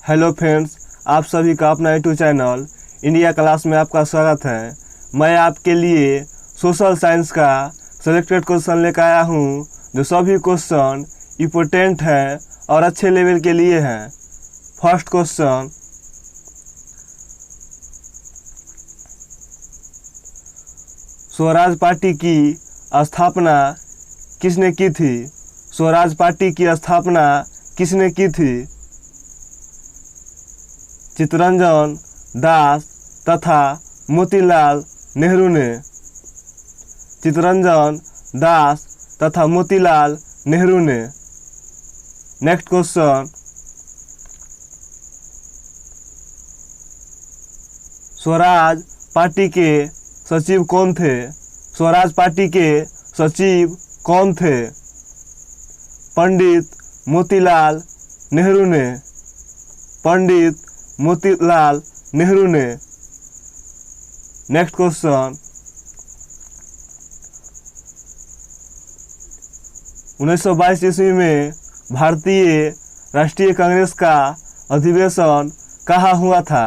Hello friends, आप सभी का अपना यूट्यूब चैनल इंडिया क्लास में आपका स्वागत है। मैं आपके लिए सोशल साइंस का सेलेक्टेड क्वेश्चन लेकर आया हूँ, जो सभी क्वेश्चन इम्पोर्टेंट है और अच्छे लेवल के लिए हैं। फर्स्ट क्वेश्चन, स्वराज पार्टी की स्थापना किसने की थी? स्वराज पार्टी की स्थापना किसने की थी? चित्तरंजन दास तथा मोतीलाल नेहरू ने। चित्तरंजन दास तथा मोतीलाल नेहरू ने। नेक्स्ट क्वेश्चन, स्वराज पार्टी के सचिव कौन थे? स्वराज पार्टी के सचिव कौन थे? पंडित मोतीलाल नेहरू ने। पंडित मोतीलाल नेहरू ने। नेक्स्ट क्वेश्चन, 1922 ईस्वी में भारतीय राष्ट्रीय कांग्रेस का अधिवेशन कहाँ हुआ था?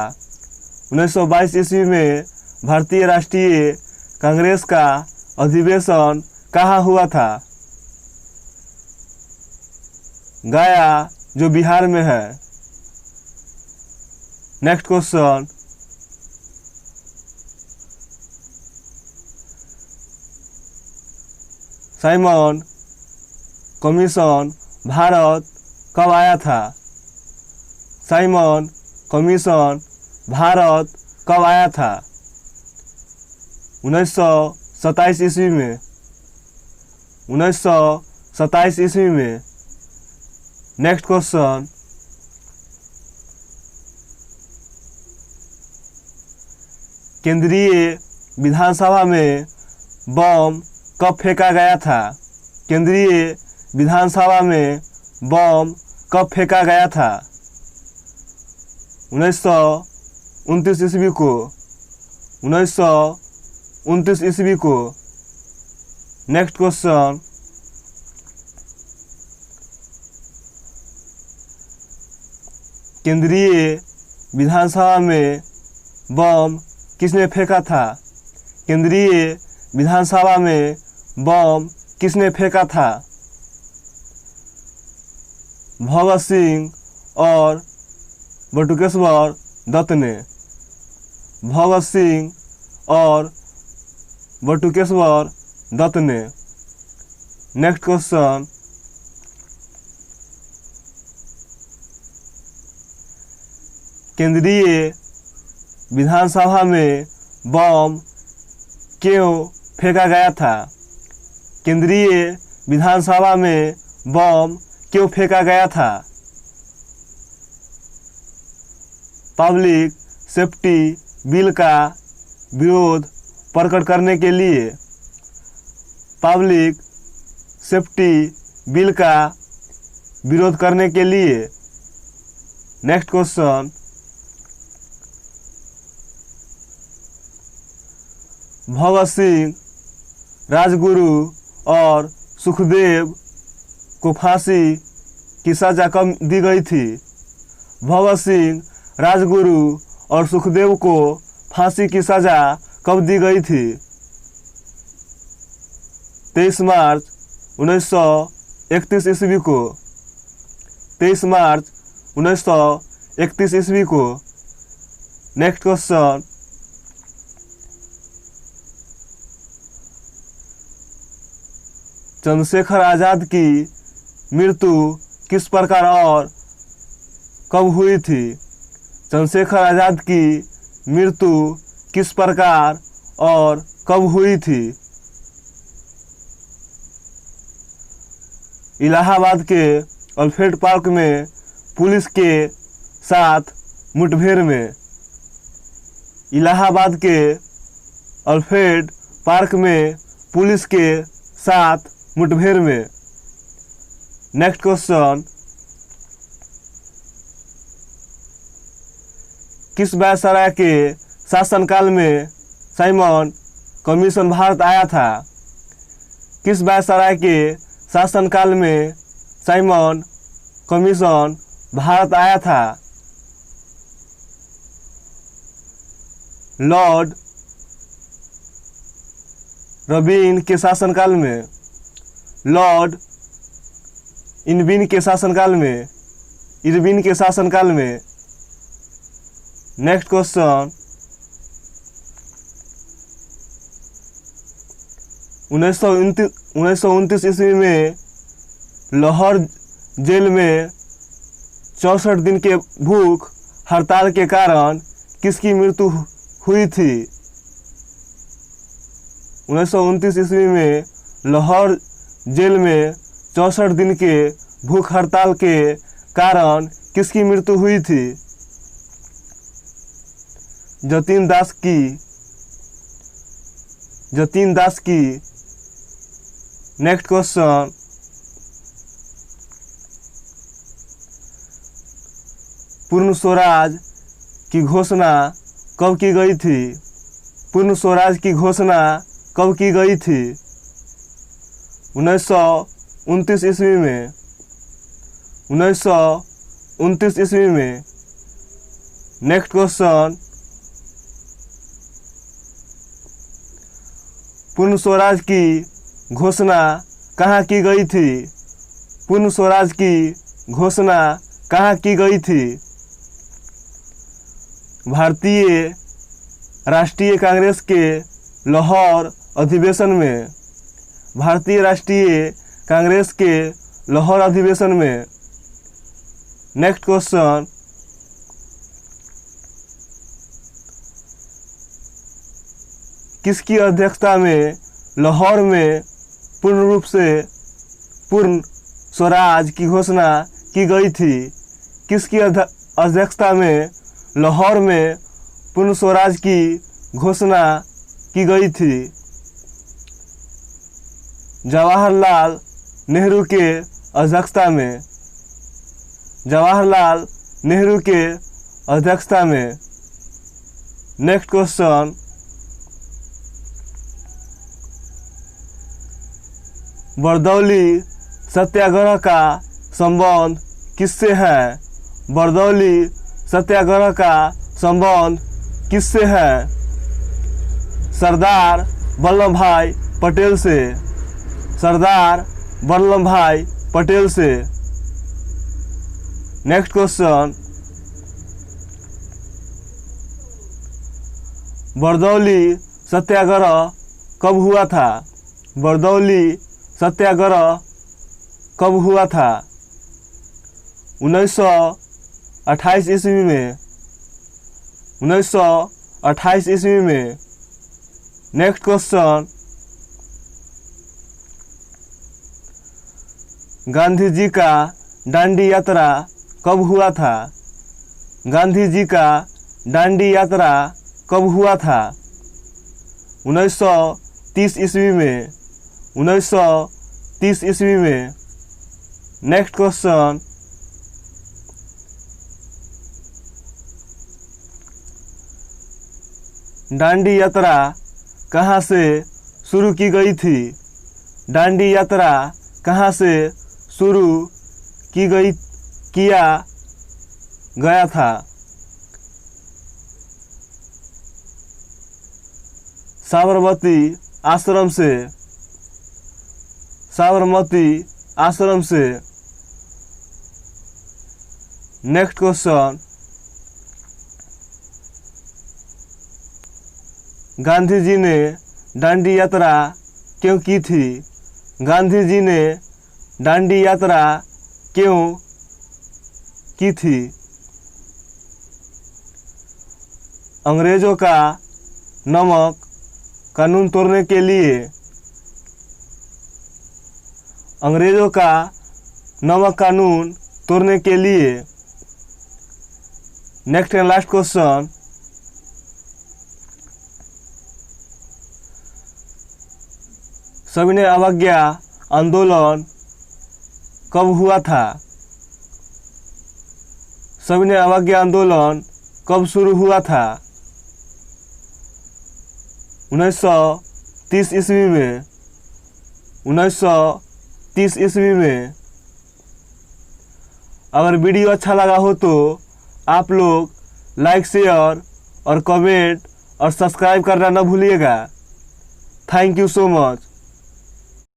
1922 ईस्वी में भारतीय राष्ट्रीय कांग्रेस का अधिवेशन कहाँ हुआ था? गया, जो बिहार में है। Next question, Simon commission Bharat कब आया था? साइमन कमीशन भारत कब आया था? 1927 ईस्वी में। 1927 ईस्वी में। नेक्स्ट क्वेश्चन, केंद्रीय विधानसभा में बम कब फेंका गया था? केंद्रीय विधानसभा में बम कब फेंका गया था? 1929 ईस्वी को। 1929 ईस्वी को। नेक्स्ट क्वेश्चन, केंद्रीय विधानसभा में बम किसने फेंका था? केंद्रीय विधानसभा में बम किसने फेंका था? भगत सिंह और बटुकेश्वर दत्त ने। भगत सिंह और बटुकेश्वर दत्त ने। नेक्स्ट क्वेश्चन, केंद्रीय विधानसभा में बम क्यों फेंका गया था? केंद्रीय विधानसभा में बम क्यों फेंका गया था? पब्लिक सेफ्टी बिल का विरोध प्रकट करने के लिए। पब्लिक सेफ्टी बिल का विरोध करने के लिए। नेक्स्ट क्वेश्चन, भगत सिंह, राजगुरु और सुखदेव को फांसी की सजा कब दी गई थी? भगत सिंह, राजगुरु और सुखदेव को फांसी की सजा कब दी गई थी? 23 मार्च 1931 ईस्वी को। 23 मार्च 1931 ईस्वी को। नेक्स्ट क्वेश्चन, चंद्रशेखर आजाद की मृत्यु किस प्रकार और कब हुई थी? चंद्रशेखर आजाद की मृत्यु किस प्रकार और कब हुई थी? इलाहाबाद के अल्फ्रेड पार्क में पुलिस के साथ मुठभेड़ में। इलाहाबाद के अल्फ्रेड पार्क में पुलिस के साथ मुठभेड़ में। नेक्स्ट क्वेश्चन, किस वायसराय के शासनकाल में साइमन कमीशन भारत आया था? किस वायसराय के शासनकाल में साइमन कमीशन भारत आया था? लॉर्ड रबीन के शासनकाल में, लॉर्ड इरविन के शासनकाल में, इरविन के शासनकाल में। नेक्स्ट क्वेश्चन, 1929 ईस्वी में लाहौर जेल में 64 दिन के भूख हड़ताल के कारण किसकी मृत्यु हुई थी? 1929 ईस्वी में लाहौर जेल में 64 दिन के भूख हड़ताल के कारण किसकी मृत्यु हुई थी? जतीन दास की। नेक्स्ट क्वेश्चन, पूर्ण स्वराज की घोषणा कब की गई थी? पूर्ण स्वराज की घोषणा कब की गई थी? 1929 ईस्वी में, 1929 ईस्वी में। नेक्स्ट क्वेश्चन, पूर्ण स्वराज की घोषणा कहाँ की गई थी? पूर्ण स्वराज की घोषणा कहाँ की गई थी? भारतीय राष्ट्रीय कांग्रेस के लाहौर अधिवेशन में, भारतीय राष्ट्रीय कांग्रेस के लाहौर अधिवेशन में। नेक्स्ट क्वेश्चन, किसकी अध्यक्षता में लाहौर में पूर्ण रूप से पूर्ण स्वराज की घोषणा की गई थी? किसकी अध्यक्षता में लाहौर में पूर्ण स्वराज की घोषणा की गई थी? जवाहरलाल नेहरू के अध्यक्षता में, जवाहरलाल नेहरू के अध्यक्षता में। नेक्स्ट क्वेश्चन, बरदौली सत्याग्रह का संबंध किससे है? बरदौली सत्याग्रह का संबंध किससे है? सरदार वल्लभ भाई पटेल से, सरदार वल्लभ भाई पटेल से। नेक्स्ट क्वेश्चन, बरदौली सत्याग्रह कब हुआ था? बरदौली सत्याग्रह कब हुआ था? 1928 ईस्वी में, 1928 ईस्वी में। नेक्स्ट क्वेश्चन, गांधी जी का दांडी यात्रा कब हुआ था? गांधी जी का दांडी यात्रा कब हुआ था? 1930 ईस्वी में, 1930 ईस्वी में। नेक्स्ट क्वेश्चन, दांडी यात्रा कहाँ से शुरू की गई थी? दांडी यात्रा कहाँ से शुरू किया गया था? साबरमती आश्रम से, साबरमती आश्रम से। नेक्स्ट क्वेश्चन, गांधी जी ने दांडी यात्रा क्यों की थी? गांधी जी ने दांडी यात्रा क्यों की थी? अंग्रेजों का नमक कानून तोड़ने के लिए, अंग्रेजों का नमक कानून तोड़ने के लिए। नेक्स्ट एंड लास्ट क्वेश्चन, सविनय अवज्ञा आंदोलन कब हुआ था? सविनय अवज्ञा आंदोलन कब शुरू हुआ था? 1930 ईस्वी में, 1930 ईस्वी में। अगर वीडियो अच्छा लगा हो तो आप लोग लाइक, शेयर और कमेंट और सब्सक्राइब करना न भूलिएगा। Thank you so much.